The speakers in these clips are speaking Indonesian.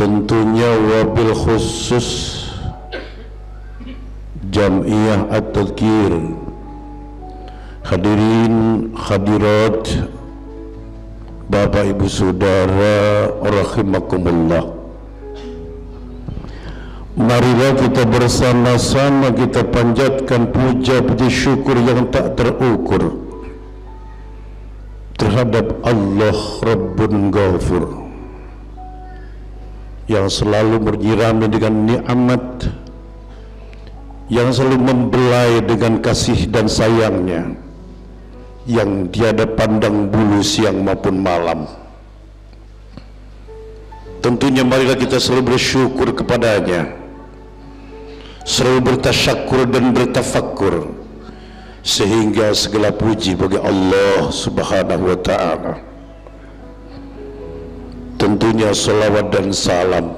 tentunya wabil khusus Jam'iyah At-Tadhkir, hadirin hadirat Bapak Ibu Saudara rahimakumullah. Marilah kita bersama-sama kita panjatkan puja puji syukur yang tak terukur terhadap Allah Rabbun Ghafur yang selalu menyirami dengan nikmat, yang selalu membelai dengan kasih dan sayangnya, yang tiada pandang bulu siang maupun malam. Tentunya marilah kita selalu bersyukur kepadanya, selalu bertasyakur dan bertafakkur, sehingga segala puji bagi Allah Subhanahu wa ta'ala. Tentunya salawat dan salam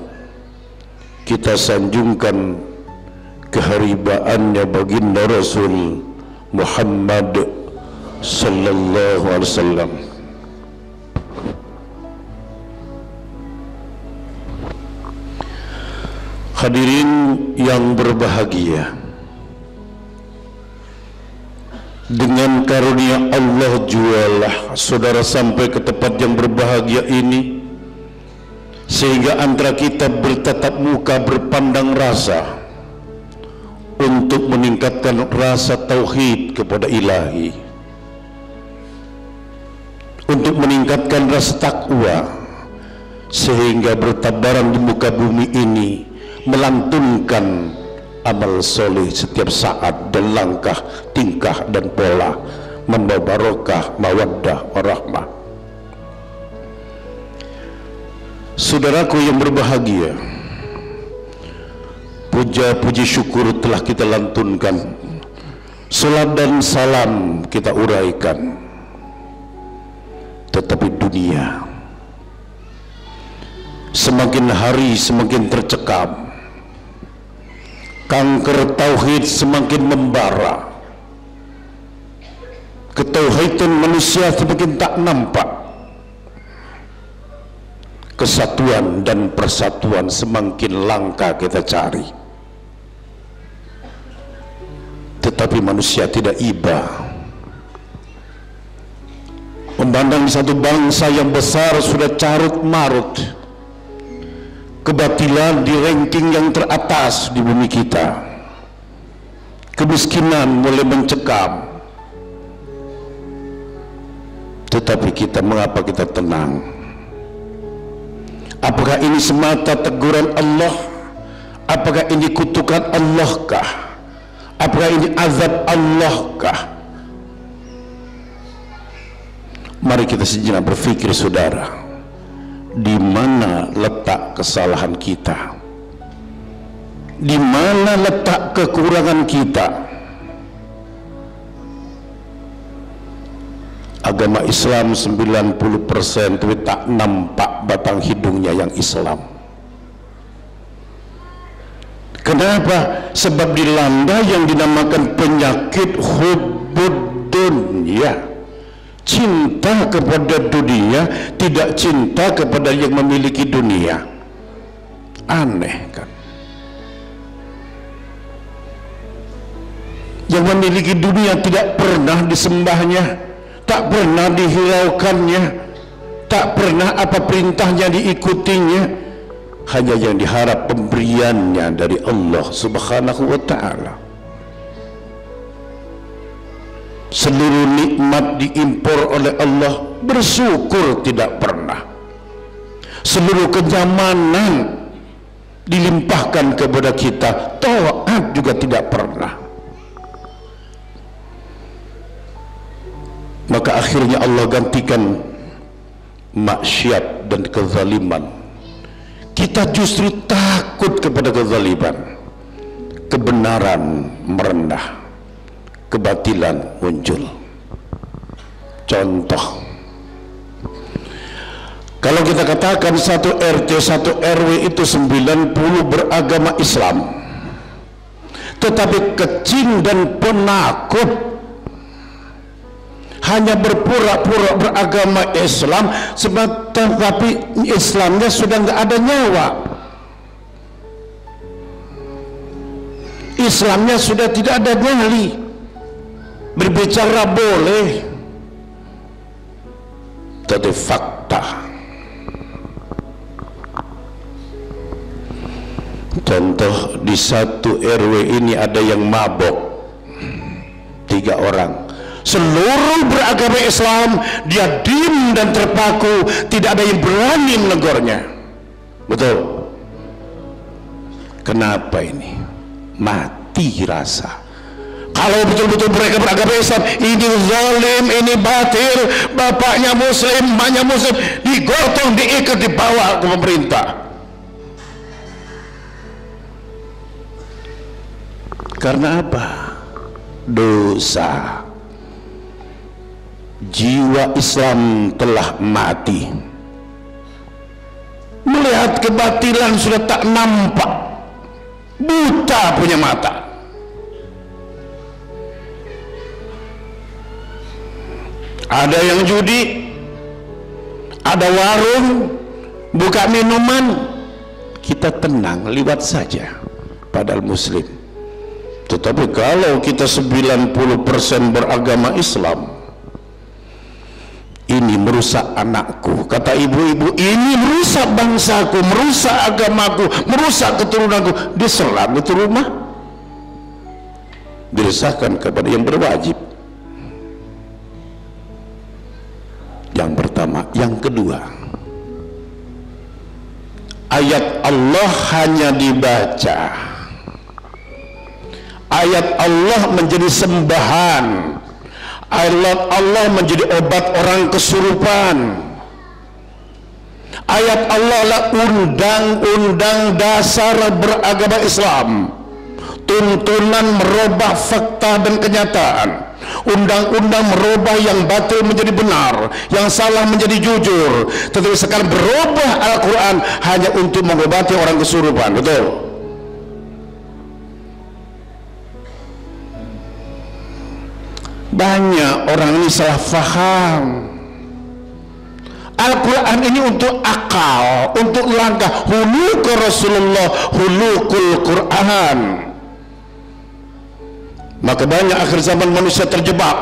kita sanjungkan keharibaannya baginda Rasul Muhammad sallallahu alaihi wasallam. Hadirin yang berbahagia, dengan karunia Allah jualah saudara sampai ke tempat yang berbahagia ini, sehingga antara kita bertatap muka berpandang rasa untuk meningkatkan rasa tauhid kepada Ilahi, untuk meningkatkan rasa takwa, sehingga bertabaran di muka bumi ini melantunkan amal soleh setiap saat dan langkah, tingkah dan pola, membawa barokah, mawaddah, warahmah. Saudaraku yang berbahagia, puja puji syukur telah kita lantunkan, salat dan salam kita uraikan, tetapi dunia semakin hari semakin tercekam, kanker tauhid semakin membara, ketauhidan manusia semakin tak nampak, kesatuan dan persatuan semakin langka kita cari. Tetapi manusia tidak iba memandang satu bangsa yang besar sudah carut marut, kebatilan di ranking yang teratas di bumi kita, kemiskinan mulai mencekam, tetapi kita, mengapa kita tenang? Apakah ini semata teguran Allah? Apakah ini kutukan Allah kah? Apakah ini azab Allah kah? Mari kita sejenak berpikir saudara, di mana letak kesalahan kita? Di mana letak kekurangan kita? Agama Islam 90%, tapi tak nampak batang hidungnya yang Islam. Kenapa? Sebab dilanda yang dinamakan penyakit hubbud dunya, cinta kepada dunia, tidak cinta kepada yang memiliki dunia. Aneh kan? Yang memiliki dunia tidak pernah disembahnya, tak pernah dihiraukannya, tak pernah apa perintahnya diikutinya, hanya yang diharap pemberiannya dari Allah Subhanahu wa ta'ala. Seluruh nikmat diimpor oleh Allah, bersyukur tidak pernah. Seluruh kenyamanan dilimpahkan kepada kita, taat juga tidak pernah. Maka akhirnya Allah gantikan maksiat dan kezaliman. Kita justru takut kepada kezaliman, kebenaran merendah, kebatilan muncul. Contoh, kalau kita katakan satu RT, satu RW itu 90 beragama Islam, tetapi kecil dan penakut, hanya berpura-pura beragama Islam, sebab tetapi Islamnya sudah nggak ada nyawa. Islamnya sudah tidak ada nyali. Berbicara boleh, tapi fakta. Contoh, di satu RW ini ada yang mabok 3 orang. Seluruh beragama Islam dia diam dan terpaku, tidak ada yang berani menegurnya. Betul? Kenapa ini? Mati rasa. Kalau betul-betul mereka beragama Islam, ini zalim, ini batil, bapaknya muslim, emaknya muslim, digotong, diikat, dibawa ke pemerintah. Karena apa? Dosa. Jiwa Islam telah mati. Melihat kebatilan sudah tak nampak, buta punya mata. Ada yang judi, ada warung, buka minuman, kita tenang, liwat saja, padahal muslim. Tetapi kalau kita 90% beragama Islam, ini merusak anakku, kata ibu-ibu, ini merusak bangsaku, merusak agamaku, merusak keturunanku, diserang itu rumah, diresahkan kepada yang berwajib. Yang pertama. Yang kedua, ayat Allah hanya dibaca, ayat Allah menjadi sembahan, ayat Allah menjadi obat orang kesurupan, ayat Allah adalah undang-undang dasar beragama Islam, tuntunan merubah fakta dan kenyataan, undang-undang merubah yang batil menjadi benar, yang salah menjadi jujur. Tetapi sekarang berubah Al-Quran hanya untuk mengobati orang kesurupan. Betul? Banyak orang ini salah faham. Al-Quran ini untuk akal, untuk langkah hulukul Rasulullah, hulukul Quran. Maka banyak akhir zaman manusia terjebak.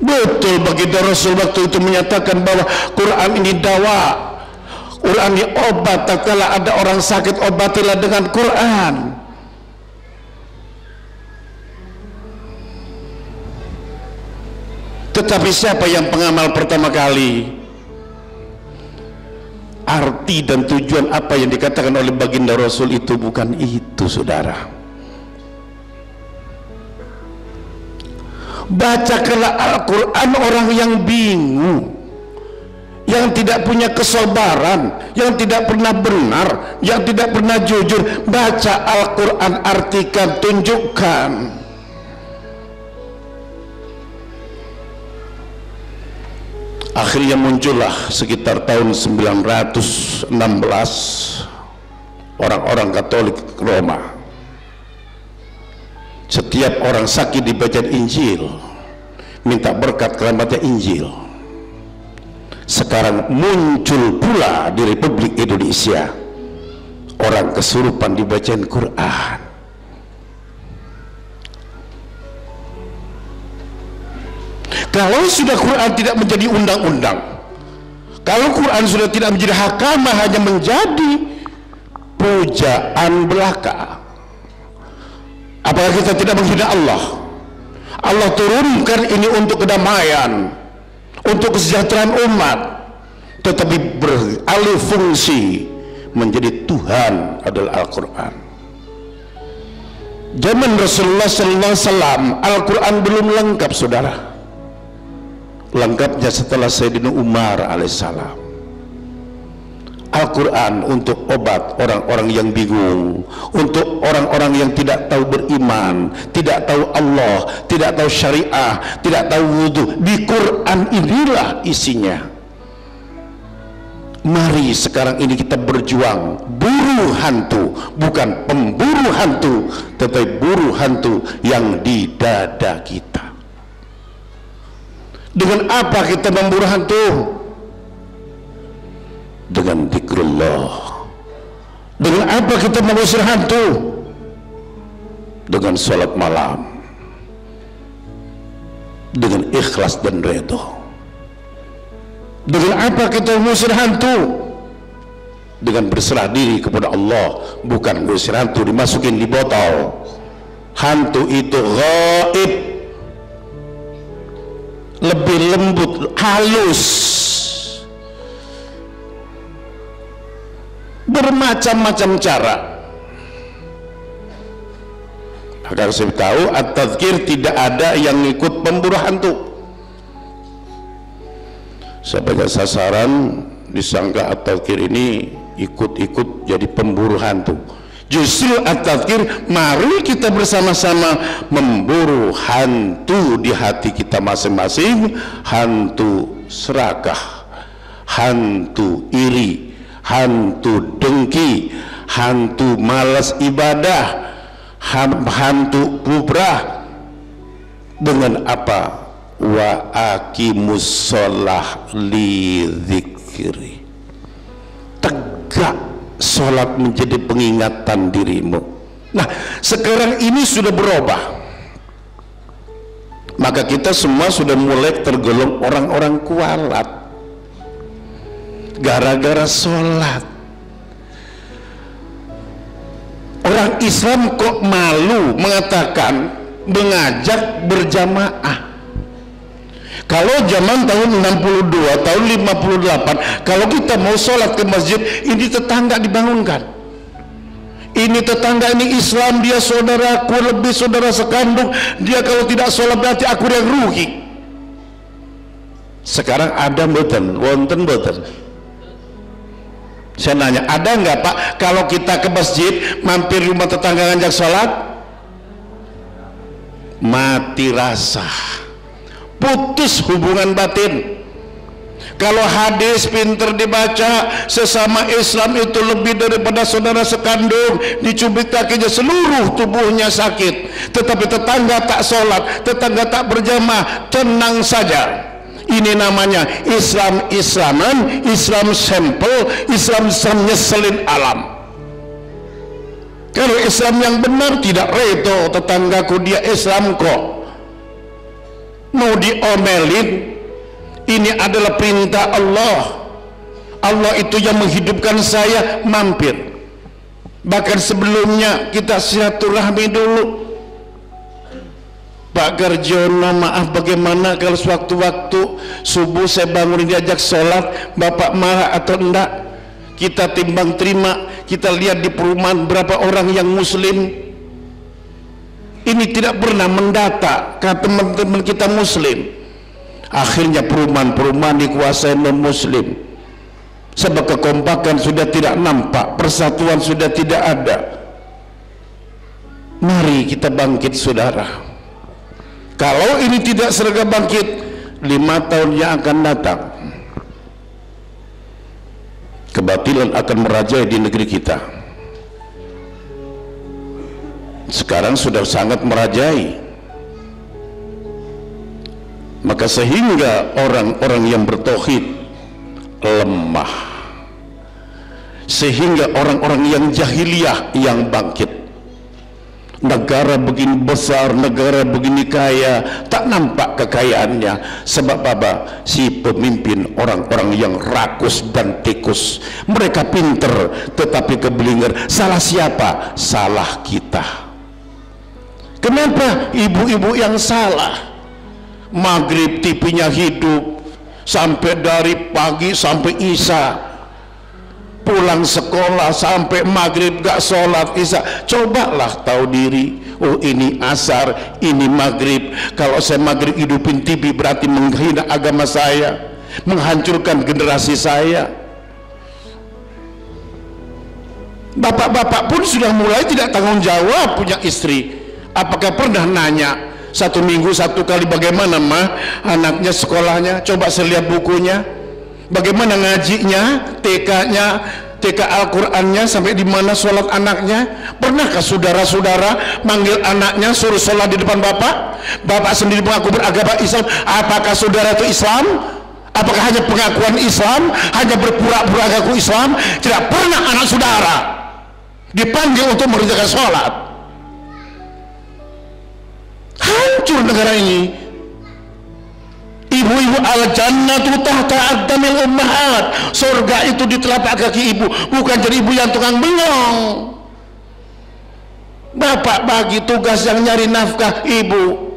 Betul baginda Rasul waktu itu menyatakan bahwa Quran ini dawa, Quran ini obat. Tak kala ada orang sakit, obatilah dengan Quran. Tetapi siapa yang pengamal pertama kali? Arti dan tujuan apa yang dikatakan oleh baginda Rasul itu bukan itu, saudara. Bacakanlah Al-Quran orang yang bingung, yang tidak punya kesabaran, yang tidak pernah benar, yang tidak pernah jujur. Baca Al-Quran, artikan, tunjukkan. Akhirnya muncullah sekitar tahun 916 orang-orang Katolik Roma. Setiap orang sakit dibaca Injil, minta berkat karena baca Injil. Sekarang muncul pula di Republik Indonesia orang kesurupan dibacain Quran. Kalau sudah Quran tidak menjadi undang-undang, kalau Quran sudah tidak menjadi hakamah, hanya menjadi pujaan belaka, apakah kita tidak menghina Allah? Allah turunkan ini untuk kedamaian, untuk kesejahteraan umat, tetapi beralih fungsi menjadi Tuhan adalah Al-Quran. Zaman Rasulullah SAW Al-Quran belum lengkap, saudara. Lengkapnya setelah Sayyidina Umar alaihissalam. Al-Quran untuk obat orang-orang yang bingung, untuk orang-orang yang tidak tahu beriman, tidak tahu Allah, tidak tahu syariah, tidak tahu wudhu. Di Quran inilah isinya. Mari sekarang ini kita berjuang, buru hantu, bukan pemburu hantu, tetapi buru hantu yang di dada kita. Dengan apa kita memburu hantu? Dengan zikrullah, Dengan apa kita mengusir hantu? Dengan sholat malam, dengan ikhlas dan redha. Dengan apa kita mengusir hantu? Dengan berserah diri kepada Allah. Bukan mengusir hantu dimasukin di botol. Hantu itu gaib, lebih lembut, halus, bermacam-macam cara. Agar saya tahu at-tadzkir tidak ada yang ikut pemburu hantu. Sebagai sasaran disangka at-tadzkir ini ikut-ikut jadi pemburu hantu. Justru at-tadzkir, mari kita bersama-sama memburu hantu di hati kita masing-masing. Hantu serakah, hantu iri, hantu dengki, hantu malas ibadah, hantu bubrah. Dengan apa? Wa aqimus sholah li dzikri. Tegak sholat menjadi pengingatan dirimu. Nah, sekarang ini sudah berubah. Maka kita semua sudah mulai tergolong orang-orang kualat gara-gara sholat. Orang Islam kok malu mengatakan mengajak berjamaah. Kalau zaman tahun 62, tahun 58, kalau kita mau sholat ke masjid, ini tetangga dibangunkan. Ini tetangga, ini Islam, dia saudaraku, lebih saudara sekandung. Dia kalau tidak sholat berarti aku yang rugi. Sekarang ada mboten, wonten mboten? Saya nanya, ada nggak Pak? Kalau kita ke masjid, mampir rumah tetangga ngajak sholat, mati rasa, putus hubungan batin. Kalau hadis pinter dibaca, sesama Islam itu lebih daripada saudara sekandung, dicubit kakinya seluruh tubuhnya sakit, tetapi tetangga tak sholat, tetangga tak berjamaah, tenang saja. Ini namanya Islam-Islaman, Islam sampel, Islam nyeselin alam. Kalau Islam yang benar tidak redo, tetanggaku dia Islam kok, mau diomelin. Ini adalah perintah Allah. Allah itu yang menghidupkan saya, mampir. Bahkan sebelumnya kita silaturahmi dulu. Pak Garjono, maaf bagaimana kalau sewaktu-waktu subuh saya bangun diajak sholat, Bapak marah atau enggak? Kita timbang terima, kita lihat di perumahan berapa orang yang muslim. Ini tidak pernah mendata ke teman-teman kita muslim. Akhirnya perumahan-perumahan dikuasai non-muslim. Sebab kekompakan sudah tidak nampak, persatuan sudah tidak ada. Mari kita bangkit saudara. Kalau ini tidak segera bangkit, 5 tahun yang akan datang, kebatilan akan merajai di negeri kita. Sekarang sudah sangat merajai. Maka sehingga orang-orang yang bertauhid lemah, sehingga orang-orang yang jahiliyah yang bangkit. Negara begini besar, negara begini kaya, tak nampak kekayaannya. Sebab apa? Si pemimpin orang-orang yang rakus dan tikus. Mereka pinter tetapi keblinger. Salah siapa? Salah kita. Kenapa? Ibu-ibu yang salah. Maghrib TV-nya hidup sampai dari pagi sampai isya, pulang sekolah sampai maghrib gak sholat isya. Cobalah tahu diri. Oh, ini asar, ini maghrib. Kalau saya maghrib hidupin TV berarti menghina agama saya, menghancurkan generasi saya. Bapak-bapak pun sudah mulai tidak tanggung jawab punya istri. Apakah pernah nanya 1 minggu 1 kali bagaimana mah anaknya sekolahnya? Coba saya lihat bukunya, bagaimana ngajinya, TK-nya, TK Al-Qurannya, sampai di mana sholat anaknya. Pernahkah saudara-saudara manggil anaknya suruh sholat di depan bapak? Bapak sendiri mengaku beragama Islam. Apakah saudara itu Islam? Apakah hanya pengakuan Islam, hanya berpura-pura mengaku Islam? Tidak pernah anak saudara dipanggil untuk mengerjakan sholat. Hancur negara ini. Ibu-ibu al-jannatu tahta aqdamil ummahat. Surga itu di telapak kaki ibu, bukan jadi ibu yang tukang bengong. Bapak bagi tugas yang nyari nafkah, ibu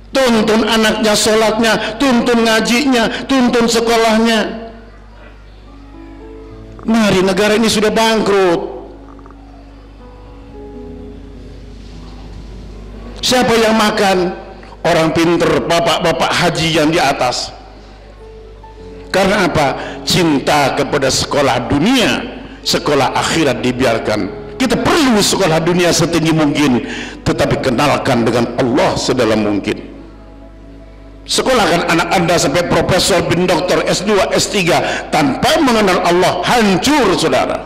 tuntun anaknya sholatnya, tuntun ngajinya, tuntun sekolahnya. Mari, negara ini sudah bangkrut. Siapa yang makan? Orang pinter, bapak-bapak haji yang di atas. Karena apa? Cinta kepada sekolah dunia, sekolah akhirat dibiarkan. Kita perlu sekolah dunia setinggi mungkin, tetapi kenalkan dengan Allah sedalam mungkin. Sekolahkan anak Anda sampai profesor, bin doktor, S2, S3 tanpa mengenal Allah, hancur saudara.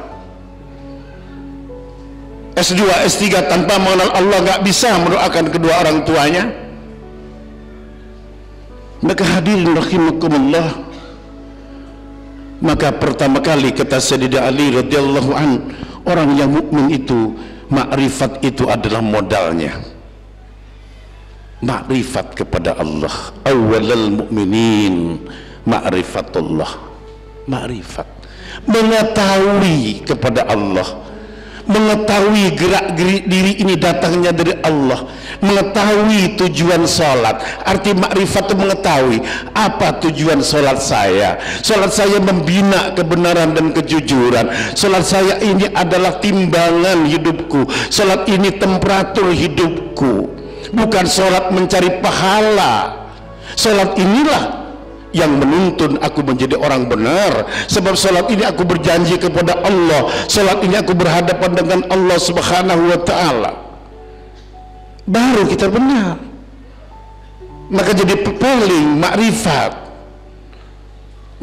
S2, S3 tanpa mengenal Allah, nggak bisa mendoakan kedua orang tuanya. Maka hadirin rahimakumullah, maka pertama kali kata Sayyidina Ali radhiyallahu an, orang yang mukmin itu makrifat itu adalah modalnya. Makrifat kepada Allah. Awwalul mukminin ma'rifatullah. Makrifat, mengetahui kepada Allah, mengetahui gerak-gerik diri ini datangnya dari Allah, mengetahui tujuan sholat. Arti makrifat itu mengetahui apa tujuan sholat saya. Sholat saya membina kebenaran dan kejujuran. Sholat saya ini adalah timbangan hidupku. Sholat ini temperatur hidupku, bukan sholat mencari pahala. Sholat inilah yang menuntun aku menjadi orang benar. Sebab salat ini aku berjanji kepada Allah, salat ini aku berhadapan dengan Allah subhanahu wa ta'ala. Baru kita benar. Maka jadi pepaling makrifat.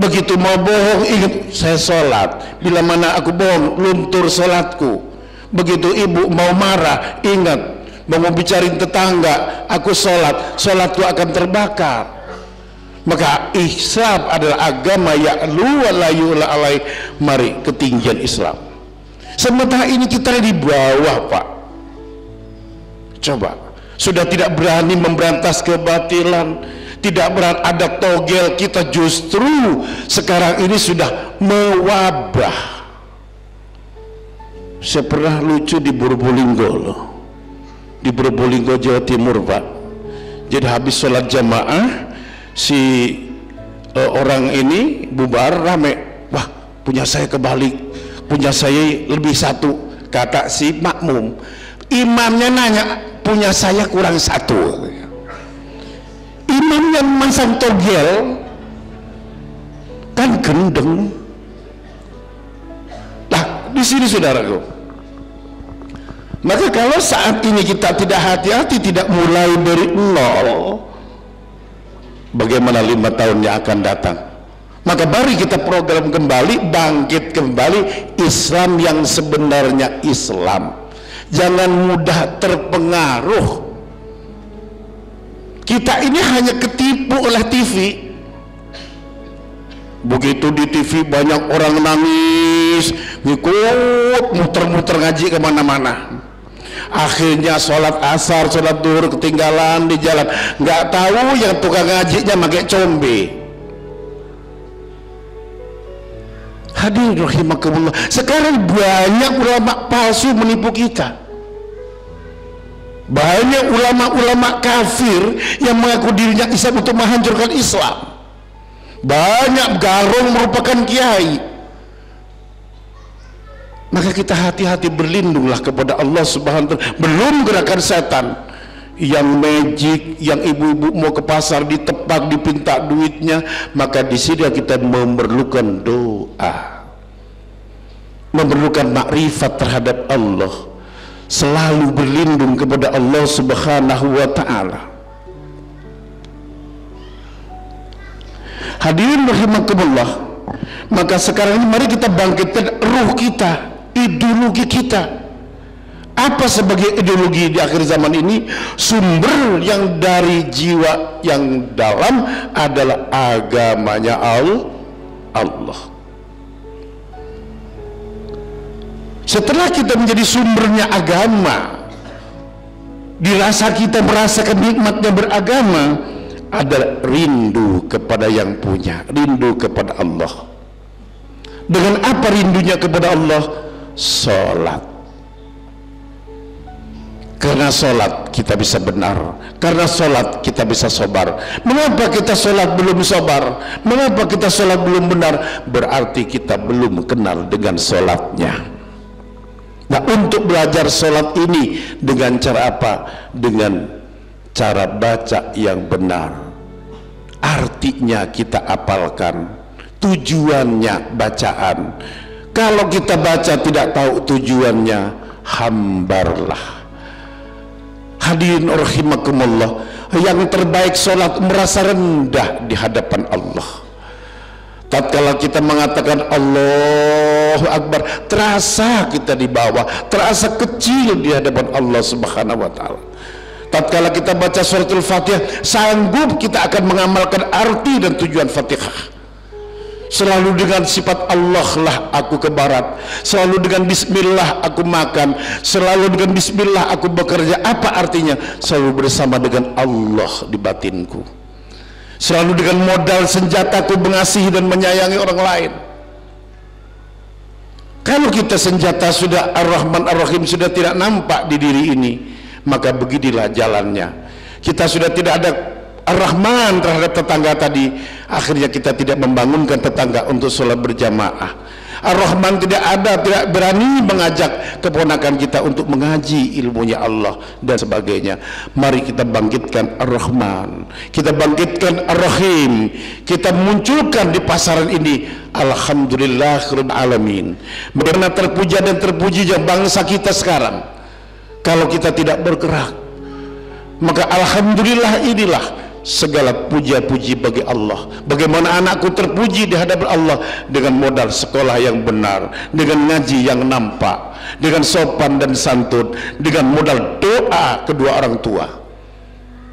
Begitu mau bohong, ingat saya salat. Bila mana aku bohong, luntur salatku. Begitu ibu mau marah, ingat mau bicarain tetangga, aku salat, salatku akan terbakar. Maka Islam adalah agama ya'lu wa la yu'la alai. Mari ketinggian Islam. Sementara ini kita di bawah, Pak. Coba, sudah tidak berani memberantas kebatilan, tidak berani ada togel, kita justru sekarang ini sudah mewabah. Saya pernah lucu di Probolinggo loh, di Probolinggo Jawa Timur, Pak. Jadi habis sholat jamaah, si orang ini bubar, rame, wah punya saya kebalik, punya saya lebih satu, kata si makmum. Imamnya nanya, punya saya kurang satu. Imamnya masang togel, kan gendeng. Nah di sini saudaraku, maka kalau saat ini kita tidak hati-hati, tidak mulai dari nol, bagaimana 5 tahun yang akan datang? Maka mari kita program kembali, bangkit kembali Islam yang sebenarnya Islam. Jangan mudah terpengaruh. Kita ini hanya ketipu oleh TV. Begitu di TV banyak orang nangis, ngikut muter-muter ngaji kemana-mana. Akhirnya sholat asar, sholat duhur ketinggalan di jalan, nggak tahu yang tukang ngajinya pakai combe. Hadirin rahimakumullah, sekarang banyak ulama palsu menipu kita. Banyak ulama-ulama kafir yang mengaku dirinya Islam untuk menghancurkan Islam. Banyak garong merupakan kiai. Maka kita hati-hati, berlindunglah kepada Allah subhanahu wa ta'ala. Belum gerakan setan yang magic, yang ibu-ibu mau ke pasar ditepak, dipinta duitnya, maka di sini kita memerlukan doa, memerlukan makrifat terhadap Allah, selalu berlindung kepada Allah subhanahu wa ta'ala. Hadirin rahimakumullah, maka sekarang ini mari kita bangkitkan ruh kita, ideologi kita. Apa sebagai ideologi di akhir zaman ini? Sumber yang dari jiwa yang dalam adalah agamanya Allah. Setelah kita menjadi sumbernya agama, dirasa kita merasakan nikmatnya beragama, ada rindu kepada yang punya, rindu kepada Allah. Dengan apa rindunya kepada Allah? Sholat. Karena sholat kita bisa benar, karena sholat kita bisa sobar. Mengapa kita sholat belum sobar? Mengapa kita sholat belum benar? Berarti kita belum kenal dengan sholatnya. Nah, untuk belajar sholat ini dengan cara apa? Dengan cara baca yang benar, artinya kita apalkan, tujuannya bacaan. Kalau kita baca tidak tahu tujuannya, hambarlah. Hadirin rahimakumullah, yang terbaik sholat merasa rendah di hadapan Allah. Tatkala kita mengatakan Allahu Akbar, terasa kita di bawah, terasa kecil di hadapan Allah Subhanahu wa Ta'ala. Tatkala kita baca suratul Fatihah, sanggup kita akan mengamalkan arti dan tujuan Fatihah. Selalu dengan sifat Allah lah aku ke barat, selalu dengan bismillah aku makan, selalu dengan bismillah aku bekerja. Apa artinya? Selalu bersama dengan Allah di batinku, selalu dengan modal senjataku mengasihi dan menyayangi orang lain. Kalau kita senjata sudah Ar-Rahman Ar-Rahim sudah tidak nampak di diri ini, maka beginilah jalannya. Kita sudah tidak ada Ar-Rahman terhadap tetangga tadi, akhirnya kita tidak membangunkan tetangga untuk sholat berjamaah. Ar-Rahman tidak ada, tidak berani mengajak keponakan kita untuk mengaji ilmunya Allah dan sebagainya. Mari kita bangkitkan Ar-Rahman, kita bangkitkan Ar-Rahim, kita munculkan di pasaran ini. Alhamdulillahirabbil alamin. Bagaimana terpuja dan terpujinya bangsa kita sekarang. Kalau kita tidak bergerak, maka alhamdulillah inilah segala puja-puji bagi Allah. Bagaimana anakku terpuji di hadapan Allah dengan modal sekolah yang benar, dengan ngaji yang nampak, dengan sopan dan santun, dengan modal doa kedua orang tua.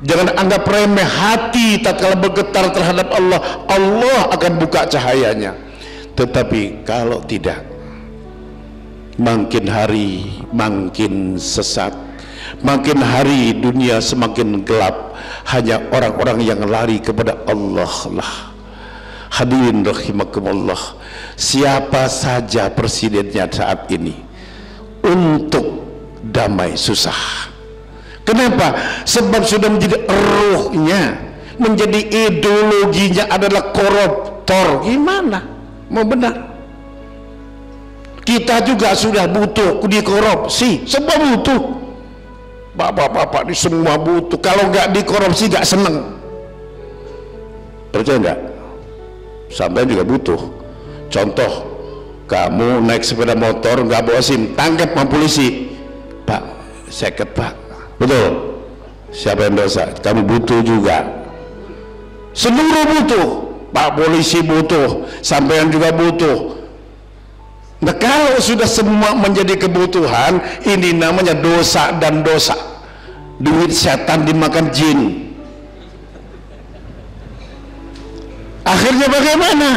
Jangan anggap remeh hati tatkala bergetar terhadap Allah, Allah akan buka cahayanya. Tetapi kalau tidak, makin hari makin sesat, makin hari dunia semakin gelap. Hanya orang-orang yang lari kepada Allah lah. Hadirin rahimakumullah, siapa saja presidennya saat ini untuk damai susah. Kenapa? Sebab sudah menjadi ruhnya, menjadi ideologinya adalah koruptor. Gimana mau benar? Kita juga sudah butuh dikorupsi, semua butuh. Bapak-bapak ini semua butuh. Kalau nggak dikorupsi nggak seneng. Percaya nggak? Sampai juga butuh. Contoh, kamu naik sepeda motor nggak bawa SIM, tangkap sama polisi. Pak, seket pak. Betul. Siapa yang dosa? Kamu butuh juga. Seluruh butuh. Pak polisi butuh, sampean juga butuh. Nah, kalau sudah semua menjadi kebutuhan, ini namanya dosa dan dosa. Duit setan dimakan jin. Akhirnya bagaimana?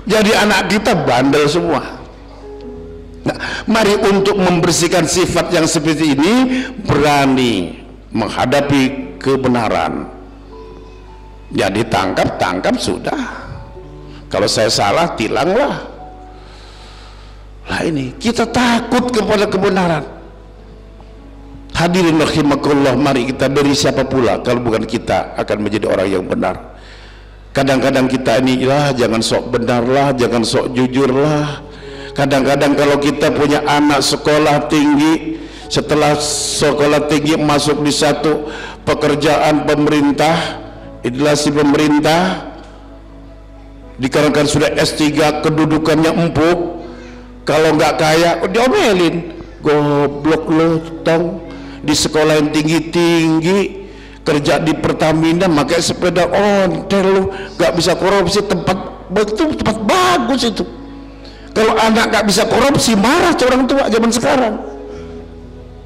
Jadi anak kita bandel semua. Nah, mari untuk membersihkan sifat yang seperti ini, berani menghadapi kebenaran. Jadi tangkap sudah. Kalau saya salah, tilanglah. Nah, ini kita takut kepada kebenaran. Hadirin rahimakumullah, mari kita beri siapa pula kalau bukan kita akan menjadi orang yang benar. Kadang-kadang kita ini lah, jangan sok benar lah, jangan sok jujur lah. Kadang-kadang kalau kita punya anak sekolah tinggi, setelah sekolah tinggi masuk di satu pekerjaan pemerintah, instansi pemerintah, dikarenakan sudah S3 kedudukannya empuk. Kalau nggak kaya, diomelin, goblok lo tong, di sekolah yang tinggi-tinggi, kerja di Pertamina, pakai sepeda ontel lo, nggak bisa korupsi, tempat betul, tempat bagus itu. Kalau anak nggak bisa korupsi, marah orang tua zaman sekarang.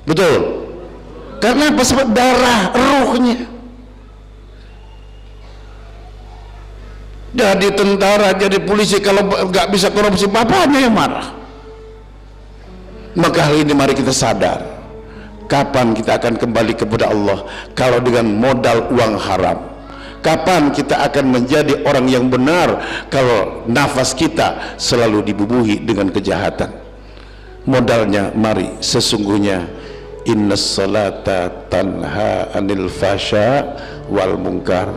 Betul. Karena apa? Sebab darah, ruhnya. Jadi tentara, jadi polisi, kalau nggak bisa korupsi, bapaknya yang marah. Maka hal ini mari kita sadar, kapan kita akan kembali kepada Allah kalau dengan modal uang haram? Kapan kita akan menjadi orang yang benar kalau nafas kita selalu dibubuhi dengan kejahatan? Modalnya mari sesungguhnya innas salata tanha anil fasya wal munkar.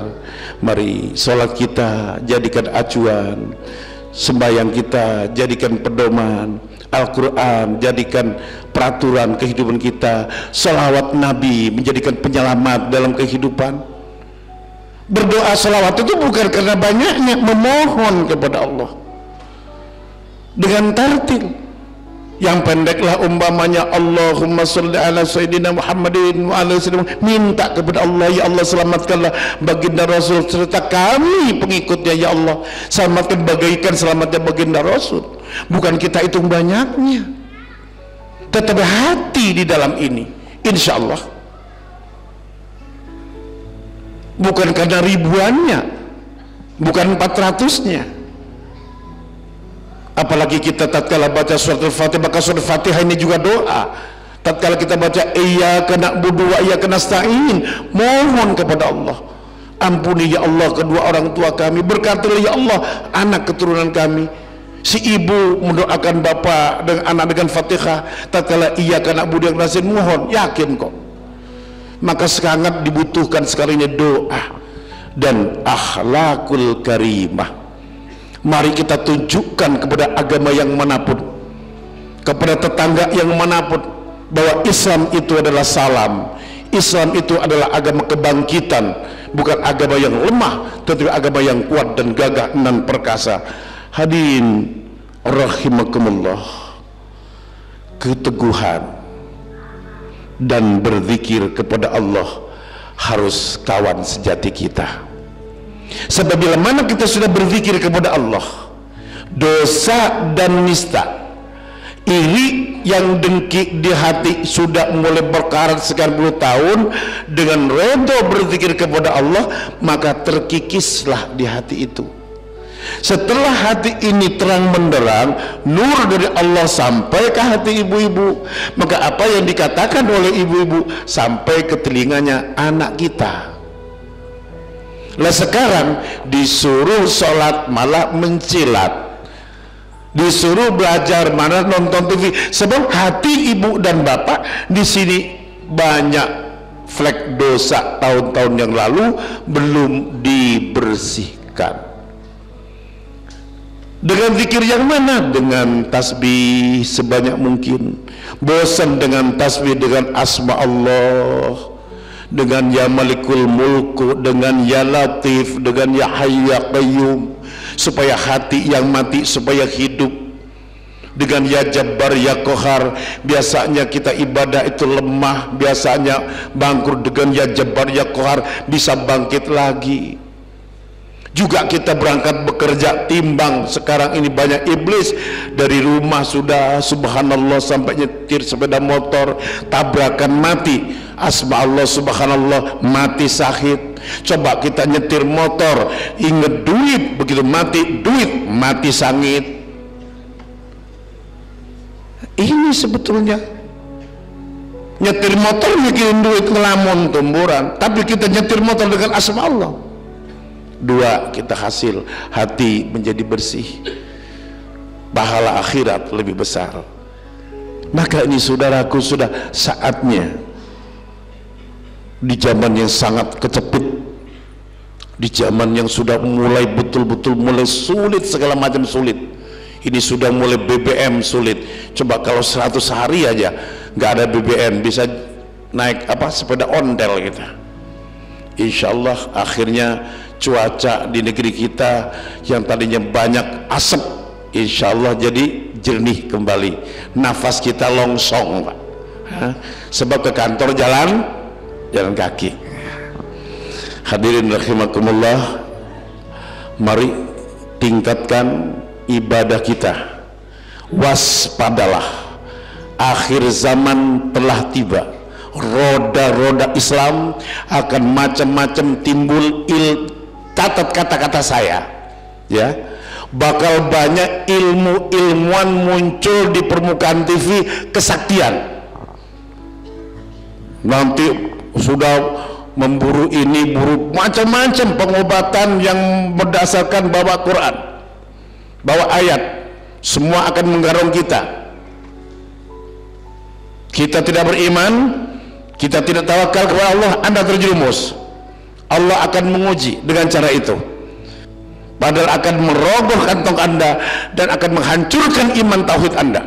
Mari salat kita jadikan acuan, sembahyang kita jadikan pedoman, Al-Quran jadikan peraturan kehidupan kita, salawat Nabi menjadikan penyelamat dalam kehidupan. Berdoa salawat itu bukan karena banyaknya, memohon kepada Allah dengan tartil yang pendeklah, umpamanya Allahumma sholli ala sayyidina Muhammadin wa ala sayyidina, minta kepada Allah, ya Allah selamatkanlah baginda Rasul serta kami pengikutnya, ya Allah selamatkan bagaikan selamatnya baginda Rasul. Bukan kita hitung banyaknya, tetapi hati di dalam ini, insya Allah. Bukan karena ribuannya, bukan 400-nya. Apalagi kita tatkala baca surat Al-Fatihah, maka surat Al-Fatihah ini juga doa. Tatkala kita baca iyyaka na'budu wa iyyaka nasta'in, mohon kepada Allah, ampuni ya Allah kedua orang tua kami, berkatilah ya Allah anak keturunan kami. Si ibu mendoakan bapak dengan anak dengan Fatihah, tatkala iyyaka na'budu wa iyyaka nasta'in, mohon, yakin kok. Maka sangat dibutuhkan sekali ini doa dan akhlakul karimah. Mari kita tunjukkan kepada agama yang manapun, kepada tetangga yang manapun, bahwa Islam itu adalah salam, Islam itu adalah agama kebangkitan, bukan agama yang lemah, tetapi agama yang kuat dan gagah dan perkasa. Hadirin rahimakumullah, keteguhan dan berzikir kepada Allah harus kawan sejati kita. Sebab bila mana kita sudah berzikir kepada Allah, dosa dan nista, iri yang dengki di hati sudah mulai berkarat sekian puluh tahun, dengan redha berzikir kepada Allah, maka terkikislah di hati itu. Setelah hati ini terang benderang, nur dari Allah sampai ke hati ibu-ibu, maka apa yang dikatakan oleh ibu-ibu sampai ke telinganya anak kita. Lah sekarang disuruh sholat malah mencilat, disuruh belajar mana nonton TV, sebab hati ibu dan bapak di sini banyak flek dosa tahun-tahun yang lalu belum dibersihkan. Dengan zikir yang mana? Dengan tasbih sebanyak mungkin. Bosan dengan tasbih dengan asma Allah, dengan ya malikul mulku, dengan ya latif, dengan ya hayy ya qayyum, supaya hati yang mati supaya hidup. Dengan ya jabbar ya qahar, biasanya kita ibadah itu lemah, biasanya bangkrut, dengan ya jabbar ya qahar bisa bangkit lagi. Juga kita berangkat bekerja, timbang sekarang ini banyak iblis, dari rumah sudah subhanallah sampai nyetir sepeda motor tabrakan mati, asma Allah subhanallah mati sakit. Coba kita nyetir motor inget duit, begitu mati duit mati sangit. Ini sebetulnya nyetir motor mikirin duit ngelamun tumburan, tapi kita nyetir motor dengan asma Allah. Dua, kita hasil hati menjadi bersih, pahala akhirat lebih besar. Maka ini saudaraku, sudah saatnya di zaman yang sangat kecepit, di zaman yang sudah mulai betul-betul mulai sulit, segala macam sulit. Ini sudah mulai BBM sulit. Coba kalau 100 hari aja nggak ada BBM, bisa naik apa sepeda ondel kita. Insya Allah akhirnya cuaca di negeri kita yang tadinya banyak asap, insya Allah jadi jernih kembali, nafas kita longsong, Pak. Sebab ke kantor jalan kaki. Hadirin rahimakumullah, mari tingkatkan ibadah kita. Waspadalah, akhir zaman telah tiba. Roda-roda Islam akan macam-macam timbul. Catat kata-kata saya, ya. bakal banyak ilmuwan muncul di permukaan TV kesaktian. Nanti sudah memburu ini, buru macam-macam pengobatan yang berdasarkan bawa Quran, bawa ayat, semua akan menggarong kita. Kita tidak beriman, kita tidak tawakal kepada Allah, Anda terjerumus. Allah akan menguji dengan cara itu. Padahal akan merogoh kantong Anda dan akan menghancurkan iman tauhid Anda.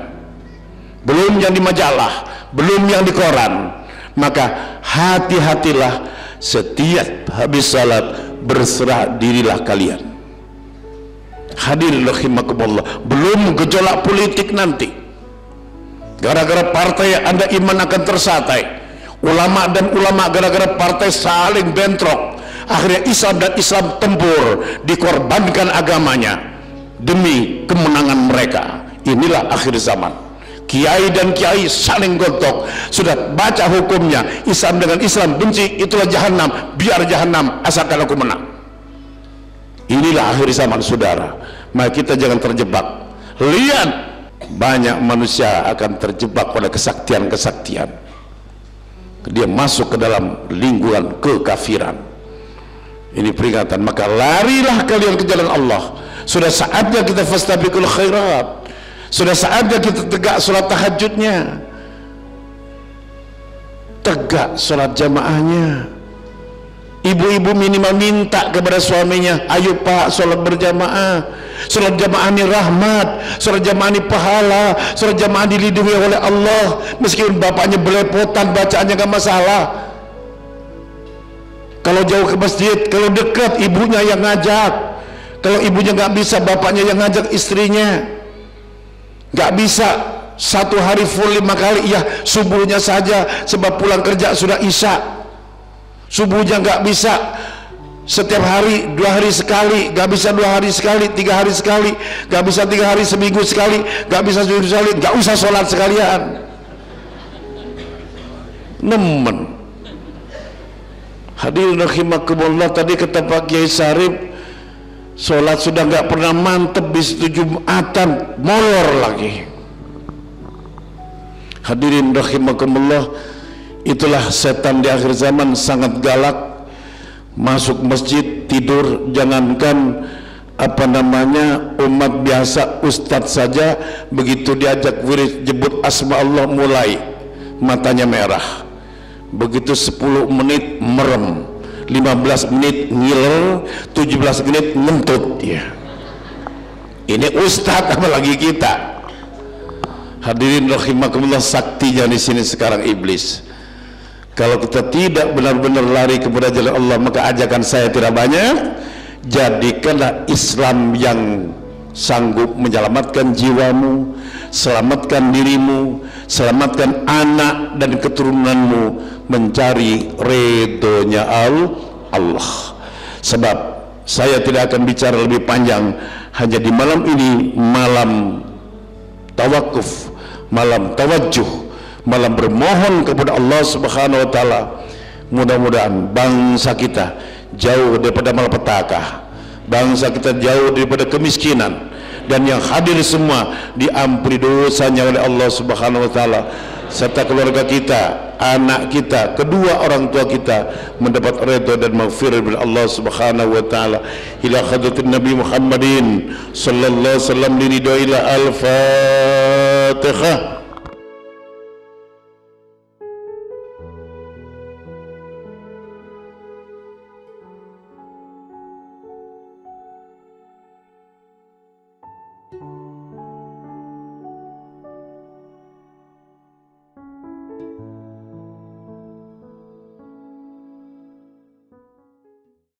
Belum yang di majalah, belum yang di koran. Maka hati-hatilah, setiap habis salat berserah dirilah kalian. Hadirin rahimakumullah, belum gejolak politik nanti. Gara-gara partai Anda iman akan tersatai. Ulama dan ulama gara-gara partai saling bentrok. Akhirnya Islam dan Islam tempur, dikorbankan agamanya demi kemenangan mereka. Inilah akhir zaman. Kiai dan kiai saling gontok. Sudah baca hukumnya, Islam dengan Islam benci, itulah jahanam, biar jahanam asalkan aku menang. Inilah akhir zaman, saudara. Maka kita jangan terjebak. Lihat, banyak manusia akan terjebak pada kesaktian-kesaktian. Dia masuk ke dalam lingkungan kekafiran. Ini peringatan. Maka larilah kalian ke jalan Allah. Sudah saatnya kita fastabiqul khairat. Sudah saatnya kita tegak sholat tahajudnya, tegak sholat jamaahnya. Ibu-ibu minimal minta kepada suaminya, ayo pak sholat berjamaah. Sholat jamaah ini rahmat, sholat jamaah ini pahala, sholat jamaah dilindungi oleh Allah. Meskipun bapaknya belepotan, bacaannya gak masalah. Kalau jauh ke masjid, kalau dekat ibunya yang ngajak. Kalau ibunya gak bisa, bapaknya yang ngajak istrinya. Gak bisa satu hari full 5 kali, ya subuhnya saja, sebab pulang kerja sudah isya. Subuhnya gak bisa setiap hari, 2 hari sekali, gak bisa 2 hari sekali, 3 hari sekali, gak bisa 3 hari seminggu sekali, gak bisa seminggu sekali, gak usah sholat sekalian. Nemen. Hadirin rahimakumullah, tadi kata Pak Kiai Sarip, sholat sudah nggak pernah mantep, di situ Jumatan molor lagi. Hadirin rahimakumullah, itulah setan di akhir zaman, sangat galak. Masuk masjid tidur, jangankan umat biasa, ustadz saja begitu diajak wirid jebut asma Allah mulai matanya merah. Begitu 10 menit merem, 15 menit ngiler, 17 menit ngentut ya. Ini ustadz apalagi kita. Hadirin rahimakumullah, saktinya di sini sekarang iblis. Kalau kita tidak benar-benar lari kepada jalan Allah, maka ajakan saya tidak banyak. Jadikanlah Islam yang sanggup menyelamatkan jiwamu, selamatkan dirimu, selamatkan anak dan keturunanmu, mencari ridhonya Allah. Sebab saya tidak akan bicara lebih panjang, hanya di malam ini, malam tawakuf, malam tawajjuh, malam bermohon kepada Allah Subhanahu wa taala. Mudah-mudahan bangsa kita jauh daripada malapetaka, bangsa kita jauh daripada kemiskinan, dan yang hadir semua diampuni dosanya oleh Allah Subhanahu wa taala, serta keluarga kita, anak kita, kedua orang tua kita mendapat redha dan maghfirah dari Allah Subhanahu wa taala. Ila hadratin Nabi Muhammadin sallallahu alaihi wasallam, liridho ila al-Fatihah.